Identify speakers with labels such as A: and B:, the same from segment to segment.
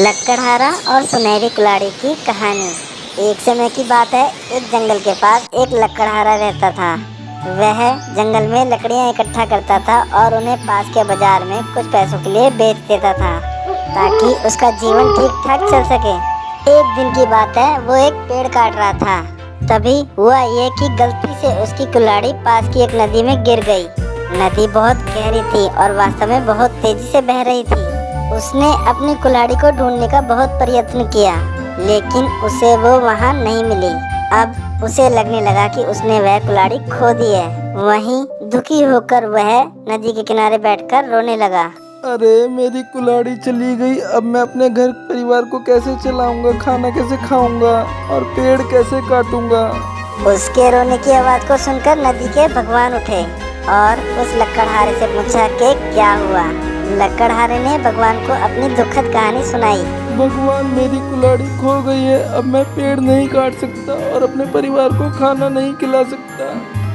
A: लकड़हारा और सुनहरी कुल्हाड़ी की कहानी। एक समय की बात है, एक जंगल के पास एक लकड़हारा रहता था। वह जंगल में लकड़ियां इकट्ठा करता था और उन्हें पास के बाजार में कुछ पैसों के लिए बेच देता था ताकि उसका जीवन ठीक ठाक चल सके। एक दिन की बात है, वो एक पेड़ काट रहा था। तभी हुआ ये कि गलती से उसकी कुल्हाड़ी पास की एक नदी में गिर गई। नदी बहुत गहरी थी और वास्तव में बहुत तेजी से बह रही थी। उसने अपनी कुल्हाड़ी को ढूंढने का बहुत प्रयत्न किया, लेकिन उसे वो वहाँ नहीं मिली। अब उसे लगने लगा कि उसने वह कुल्हाड़ी खो दी है। वहीं दुखी होकर वह नदी के किनारे बैठकर रोने लगा।
B: अरे मेरी कुल्हाड़ी चली गई। अब मैं अपने घर परिवार को कैसे चलाऊंगा, खाना कैसे खाऊंगा और पेड़ कैसे काटूंगा।
A: उसके रोने की आवाज को सुनकर नदी के भगवान उठे और उस लकड़हारे से पूछा कि क्या हुआ। लकड़हारे ने भगवान को अपनी दुखद कहानी सुनाई।
B: भगवान, मेरी कुल्हाड़ी खो गई है। अब मैं पेड़ नहीं काट सकता और अपने परिवार को खाना नहीं खिला सकता।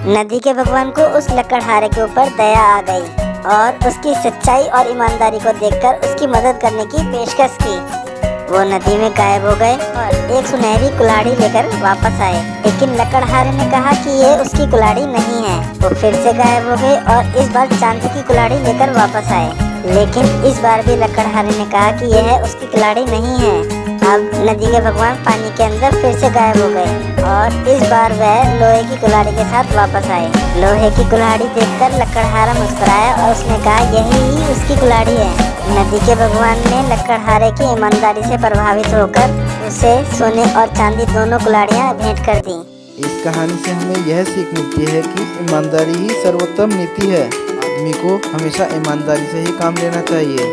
A: नदी के भगवान को उस लकड़हारे के ऊपर दया आ गई और उसकी सच्चाई और ईमानदारी को देखकर उसकी मदद करने की पेशकश की। वो नदी में गायब हो गए और एक सुनहरी कुल्हाड़ी लेकर वापस आए, लेकिन लकड़हारे ने कहा कि ये उसकी कुल्हाड़ी नहीं है। वो फिर से गायब हो गए और इस बार चांदी की कुल्हाड़ी लेकर वापस आए, लेकिन इस बार भी लकड़हारे ने कहा कि यह उसकी कुल्हाड़ी नहीं है। अब नदी के भगवान पानी के अंदर फिर से गायब हो गए और इस बार वह लोहे की कुल्हाड़ी के साथ वापस आए। लोहे की कुल्हाड़ी देखकर लकड़हारा मुस्कुराया और उसने कहा यही ही उसकी कुल्हाड़ी है। नदी के भगवान ने लकड़हारे की ईमानदारी से प्रभावित होकर उसे सोने और चांदी दोनों कुल्हाड़ियां भेंट कर दी।
B: इस कहानी से हमें यह सीख मिलती है कि ईमानदारी ही सर्वोत्तम नीति है। आदमी को हमेशा ईमानदारी से ही काम लेना चाहिए।